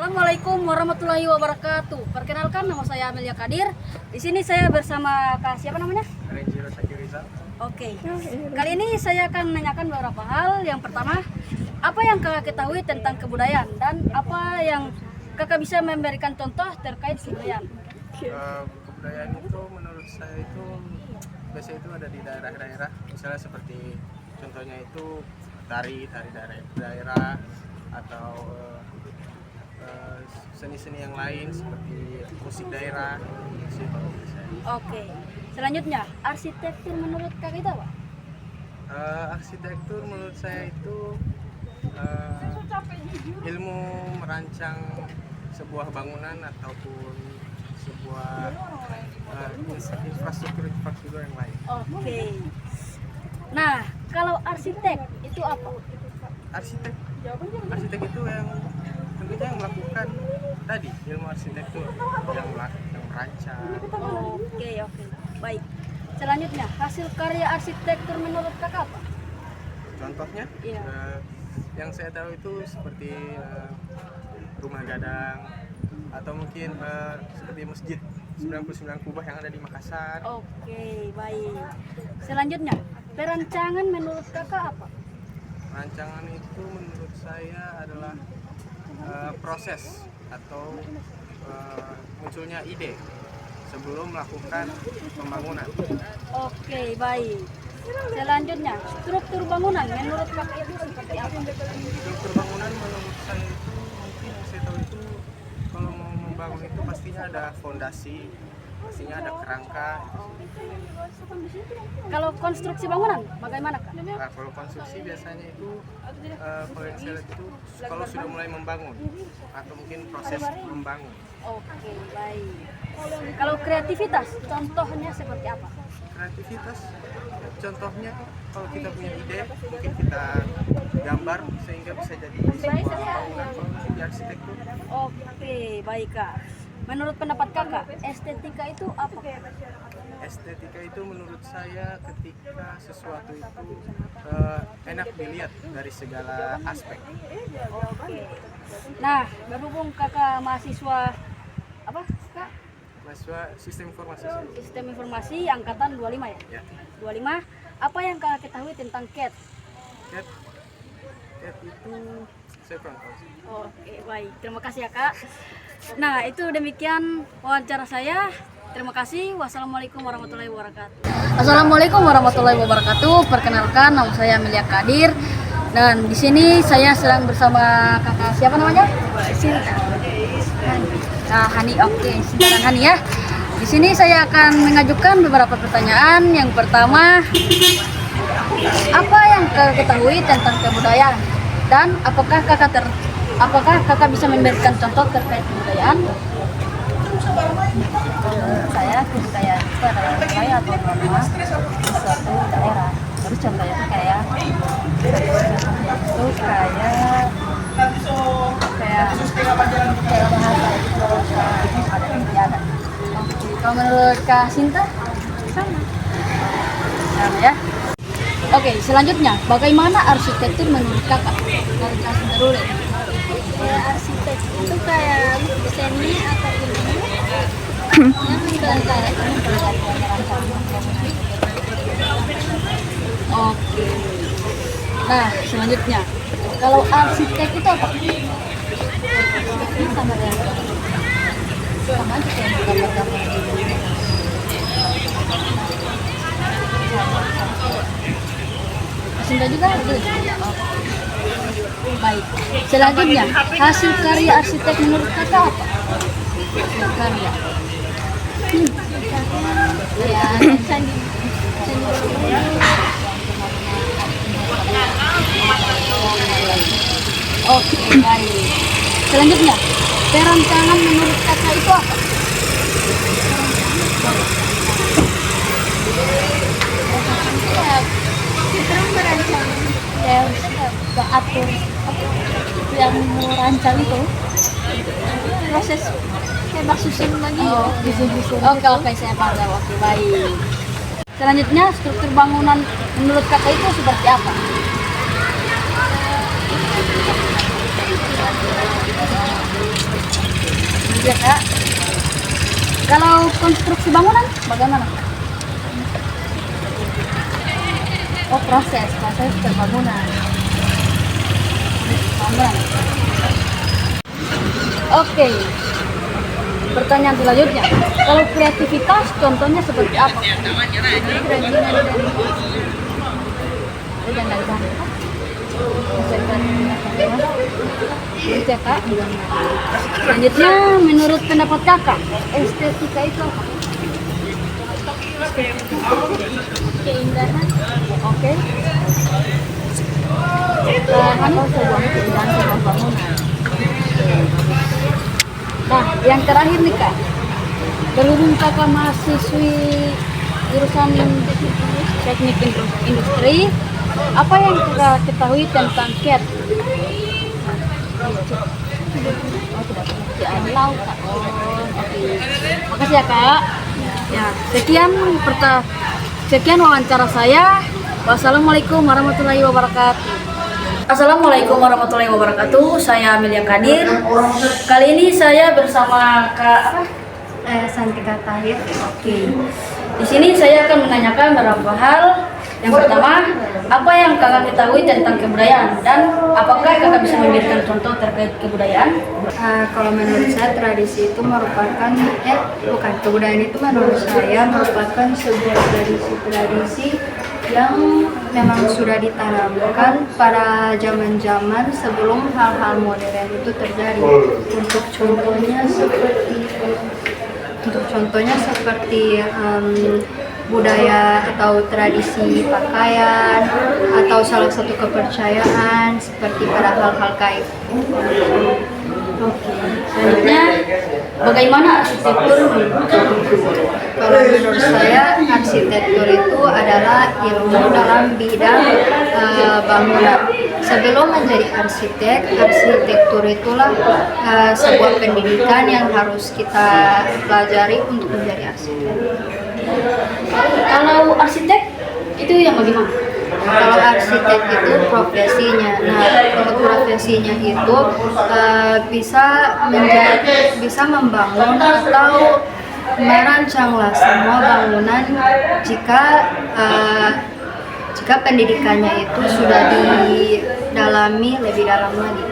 Assalamualaikum warahmatullahi wabarakatuh. Perkenalkan, nama saya Amelia Kadir. Di sini saya bersama Kak siapa namanya? Renji Rosaki Rizal. Oke. Kali ini saya akan menanyakan beberapa hal. Yang pertama, apa yang kakak ketahui tentang kebudayaan dan apa yang kakak bisa memberikan contoh terkait kebudayaan? Kebudayaan itu menurut saya itu biasanya itu ada di daerah-daerah, misalnya seperti contohnya itu tari daerah atau seni-seni yang lain seperti musik daerah sih kalau menurut saya. Oke. Selanjutnya, arsitektur menurut kakak itu apa? Arsitektur menurut saya itu ilmu merancang sebuah bangunan ataupun sebuah infrastruktur yang lain. Oke. Nah, kalau arsitek itu apa? Arsitek itu yang tentunya yang melakukan tadi ilmu arsitektur yang merancang. Oke, baik. Selanjutnya, hasil karya arsitektur menurut kakak apa? Contohnya, Iya. yang saya tahu itu seperti rumah gadang atau mungkin seperti masjid 99 kubah yang ada di Makassar. Oke, baik. Selanjutnya, perancangan menurut kakak apa? Rancangan itu menurut saya adalah proses atau munculnya ide sebelum melakukan pembangunan. Oke, baik. Selanjutnya, struktur bangunan menurut kakak itu seperti apa? Struktur bangunan menurut saya itu mungkin yang saya tahu itu kalau mau membangun itu pastinya ada fondasi, pastinya ada kerangka. Kalau konstruksi bangunan, bagaimana kak? Nah, kalau konstruksi biasanya itu kalau yang saya lihat itu kalau sudah mulai membangun atau mungkin proses membangun. Oke, baik. Kalau kreativitas, contohnya seperti apa? Kreativitas contohnya kalau kita punya ide mungkin kita gambar sehingga bisa jadi sebuah bangunan di arsitektur. Oke, baik kak. Menurut pendapat kakak, estetika itu apa? Estetika itu menurut saya ketika sesuatu itu enak dilihat dari segala aspek. Oke. Nah, berhubung kakak mahasiswa apa kak? Mahasiswa sistem informasi. Sistem informasi angkatan 25 ya? Ya. 25. Apa yang kakak ketahui tentang CAT? CAT itu saya kurang tahu sih. Oke, baik. Terima kasih ya kak. Nah, itu demikian wawancara saya. Terima kasih. Wassalamualaikum warahmatullahi wabarakatuh. Assalamualaikum warahmatullahi wabarakatuh. Perkenalkan, nama saya Amelia Kadir. Dan di sini saya sedang bersama kakak siapa namanya? Sinta. Hani. Oke, Sinta dan Hani ya. Di sini saya akan mengajukan beberapa pertanyaan. Yang pertama, apa yang kakak ketahui tentang kebudayaan? Dan apakah kakak bisa memberikan contoh terkait kebudayaan? Saya kebudayaan itu adalah budaya atau norma suatu daerah. Terus contohnya itu kayak bahasa itu ada yang ada. Kalau menurut Kak Sinta sama ya. Oke, selanjutnya bagaimana arsitektur menurut kakak? Dari Kak Sinta dulu deh. Ya, arsitek itu kayak seni atau ilmu yang mempelajari Oke. Nah, selanjutnya kalau arsitek itu apa? Sama ya. Sama aja kayak gambar-gambar. Sinta juga ada. Baik. Selanjutnya, hasil karya arsitek menurut kakak apa? Hasil karya. ya candi Oke, baik. Selanjutnya, perancangan menurut kakak itu apa? ya kita merancang ya atur yang merancang itu proses kayak susun lagi Susun. Oke, saya paham. Oke, baik. Selanjutnya, struktur bangunan menurut kakak itu seperti apa? Ya Kak. Kalau konstruksi bangunan bagaimana? Oh, proses pembangunan. Bangunan. Oke. Pertanyaan selanjutnya, kalau kreativitas contohnya seperti apa? Kerajinan dari bangka. Gitu ya Kak. Selanjutnya, menurut pendapat Kakak, estetika itu apa? Keindahan Oke. atau sebuah keindahan sebuah bangunan. Nah, yang terakhir nih Kak, berhubung Kakak mahasiswi jurusan teknik industri, apa yang Kakak ketahui tentang CAD? Oh, tidak pekerjaan laut, Kak. Makasih ya Kak. Ya, sekian wawancara saya. Wassalamualaikum warahmatullahi wabarakatuh. Assalamualaikum warahmatullahi wabarakatuh. Saya Amelia Kadir. Kali ini saya bersama Kak Santika Tahir. Oke. Di sini saya akan menanyakan beberapa hal. Yang pertama, apa yang Kakak ketahui tentang kebudayaan dan apakah Kakak bisa memberikan contoh terkait kebudayaan? Kalau menurut saya tradisi itu merupakan kebudayaan itu menurut saya merupakan sebuah tradisi yang memang sudah ditanamkan pada zaman-zaman sebelum hal-hal modern itu terjadi. Untuk contohnya seperti budaya atau tradisi pakaian atau salah satu kepercayaan seperti pada hal-hal gaib. Oke. Selanjutnya, bagaimana arsitektur? Kalau menurut saya arsitektur itu adalah ilmu dalam bidang bangunan. Sebelum menjadi arsitektur itulah sebuah pendidikan yang harus kita pelajari untuk menjadi arsitek. Kalau arsitek itu yang bagaimana? Kalau arsitek itu profesinya. Nah, untuk profesinya itu bisa membangun atau merancanglah semua bangunan jika pendidikannya itu sudah didalami lebih dalam lagi.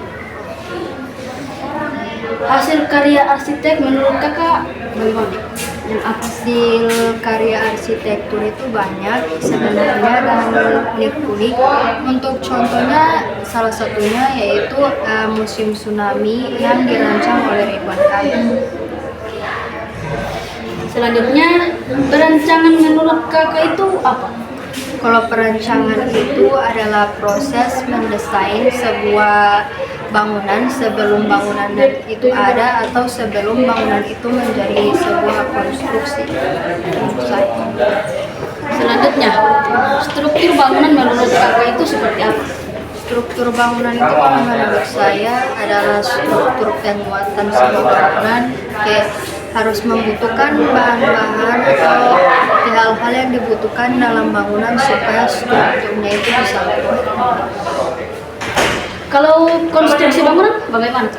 Hasil karya arsitek menurut Kakak bagaimana? Hasil karya arsitektur itu banyak sebenarnya dan unik-unik. Untuk contohnya salah satunya yaitu Museum Tsunami yang dirancang oleh Ridwan Kamil. Selanjutnya, perancangan menurut Kakak itu apa? Kalau perancangan itu adalah proses mendesain sebuah bangunan sebelum bangunan itu ada atau sebelum bangunan itu menjadi sebuah konstruksi. Selanjutnya, struktur bangunan menurut Kakak itu seperti apa? Struktur bangunan itu kalau menurut saya adalah struktur penguatan sebuah bangunan, kayak harus membutuhkan bahan-bahan atau hal-hal yang dibutuhkan dalam bangunan supaya strukturnya itu bisa kuat. Kalau konstruksi bangunan bagaimana?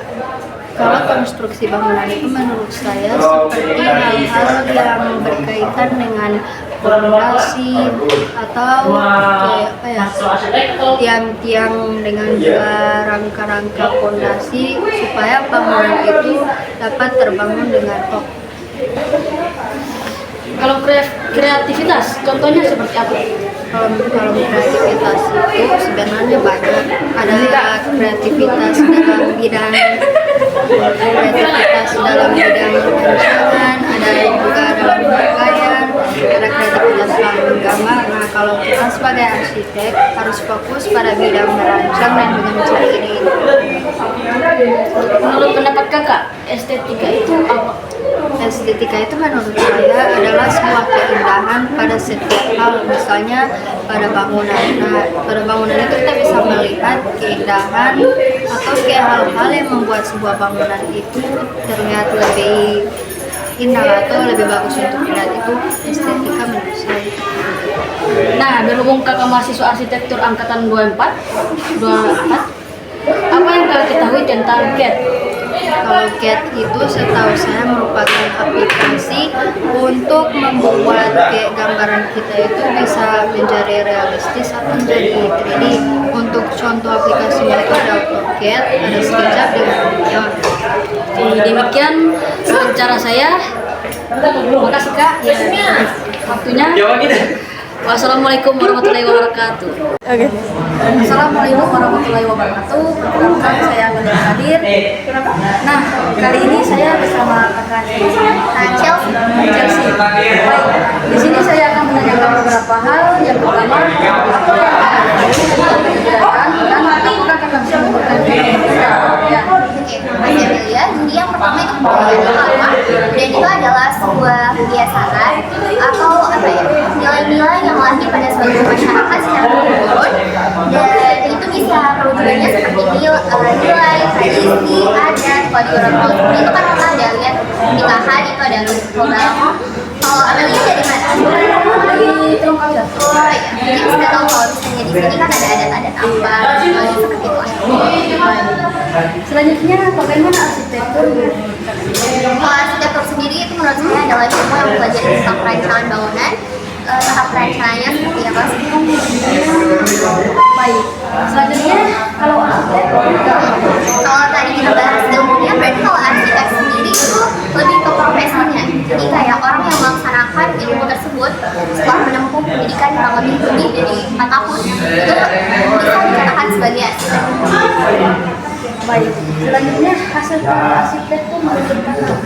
Kalau konstruksi bangunan itu menurut saya seperti hal-hal yang berkaitan dengan fondasi atau tiang-tiang dengan rangka-rangka fondasi supaya bangunan itu dapat terbangun dengan kokoh. Kalau kreativitas, contohnya seperti apa? Kalau kreativitas itu sebenarnya banyak. Ada kreativitas dalam bidang rancangan, ada juga dalam pakaian, ada kreativitas dalam gambar. Nah, kalau kita sebagai arsitek harus fokus pada bidang merancang dan juga mencari ide. Menurut pendapat Kakak, estetika itu apa? Estetika itu menurut saya adalah sebuah keindahan pada setiap hal, misalnya pada bangunan. Nah, pada bangunan itu kita bisa melihat keindahan atau kayak hal-hal yang membuat sebuah bangunan itu terlihat lebih indah atau lebih bagus untuk dilihat. Itu estetika menurut saya. Nah, berhubung Kakak mahasiswa arsitektur angkatan 24, apa yang Kakak ketahui tentang CAD? Kalau CAD itu setahu saya merupakan aplikasi untuk membuat kayak gambaran kita itu bisa menjadi realistis atau menjadi 3D. Untuk contoh aplikasinya itu ada AutoCAD, ada SketchUp, dan Lumion. Jadi demikian wawancara saya. Makasih Kak. Waktunya. Wassalamualaikum warahmatullahi wabarakatuh. Oke. Assalamualaikum warahmatullahi wabarakatuh. Perkenalkan saya Angga Hadir. Nah, kali ini saya bersama kakak Chelsea. Baik, di sini saya akan menanyakan beberapa hal. Yang pertama, apa yang akan dikerjakan dan apakah akan bisa memberikan ya. Mas Emilia, jadi yang pertama itu kebudayaan lama, dan itu adalah sebuah kebiasaan atau apa ya, nilai-nilai yang lahir pada suatu masyarakat secara turun-temurun, dan itu bisa perwujudannya seperti nilai, tradisi, adat. Kalau di orang tua seperti itu kan kita ada lihat nikahan itu ada global. Kalau Amelia dari mana? Dari Trongkawit. Oh ya, jadi kita tahu kalau misalnya di sini kan ada adat-adat apa, seperti itu. Selanjutnya, bagaimana arsitektur? Kalau arsitektur sendiri itu menurut saya adalah ilmu yang belajar tentang perencanaan bangunan, tahap perencanaannya seperti apa sih? Baik. Selanjutnya, kalau arsitektur, Kalau tadi kita bahas ilmunya, berarti kalau arsitek sendiri itu lebih ke profesinya. Jadi kayak orang yang melaksanakan ilmu tersebut setelah menempuh pendidikan kurang lebih dari 4 tahun, itu bisa dikatakan sebagai arsitek. baik. Selanjutnya, hasil karya arsitektur menurut kakak.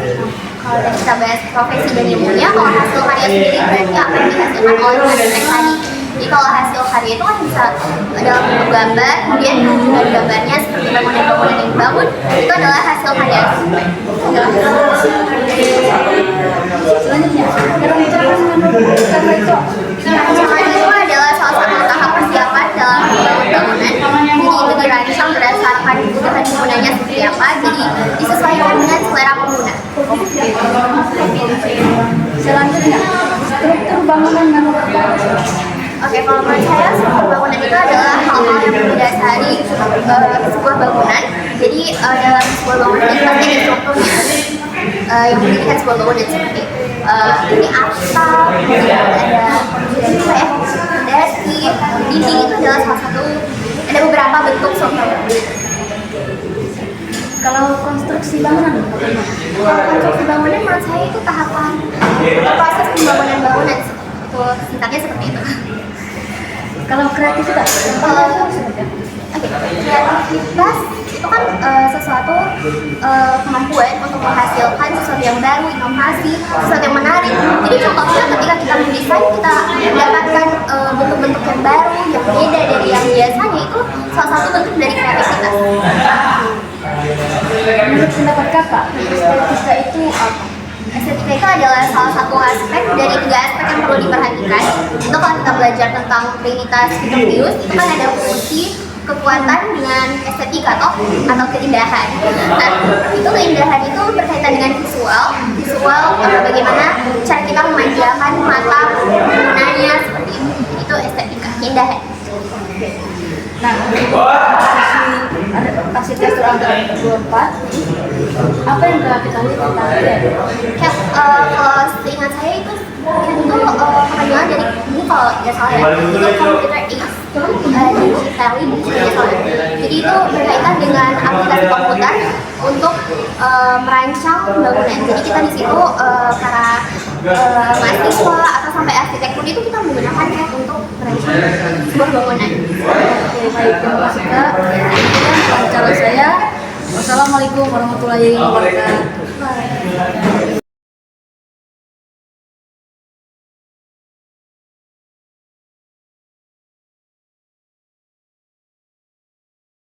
Kalau kita bahas profesi dan ilmunya, kalau hasil karya sendiri berarti apa yang dihasilkan oleh arsitek tadi. Jadi kalau hasil karya itu kan bisa dalam bentuk gambar, kemudian dengan gambarnya seperti bangunan-bangunan yang dibangun, itu adalah hasil karya arsitek. Selanjutnya, perencanaan menurut kakak itu apa? Perencanaan itu adalah salah satu tahap persiapan dalam membangun bangunan. Jadi itu dirancang berdasarkan kebutuhan penggunanya seperti apa, jadi disesuaikan dengan selera pengguna. Selanjutnya, struktur bangunan menurut kakak. Oke, kalau menurut saya struktur bangunan itu adalah hal-hal yang mendasari sebuah bangunan. Jadi dalam sebuah bangunan itu pasti ada strukturnya yang mendirikan sebuah bangunan seperti ini atap, kemudian ada apa ya, fondasi, dinding itu adalah salah satu, ada beberapa bentuk struktur bangunan. Kalau konstruksi bangunan, bagaimana? Kalau konstruksi bangunan menurut saya itu tahapan proses pembangunan bangunan, itu singkatnya seperti itu. Kalau kreativitas, Oke, kreativitas itu kan sesuatu kemampuan untuk menghasilkan sesuatu yang baru, inovasi, sesuatu yang menarik. Jadi contohnya ketika kita mendesain, kita mendapatkan bentuk-bentuk yang baru, yang beda dari yang biasanya, itu salah satu bentuk dari kreativitas. menurut pendapat kakak, estetika itu apa? Estetika itu adalah salah satu aspek dari 3 aspek yang perlu diperhatikan. Itu kalau kita belajar tentang Trinitas Vitruvius, itu kan ada fungsi, kekuatan dengan estetika atau keindahan. Nah, itu keindahan itu berkaitan dengan visual, bagaimana cara kita memanjakan mata penggunanya seperti itu. Itu estetika, keindahan. Nah, arsitektur angka 24, apa yang kakak ketahui tentang dia? Kalau seingat saya itu pengambilan dari ini, kalau tidak salah ya, itu computer age, digitally tidak salah. Jadi itu berkaitan dengan aplikasi komputer untuk merancang bangunan. Jadi kita di situ para mahasiswa atau sampai arsitektur itu kita menggunakan CAD untuk merancang sebuah bangunan. Oke, baik, terima kasih kak. Demikian wawancara saya. Wassalamualaikum warahmatullahi wabarakatuh.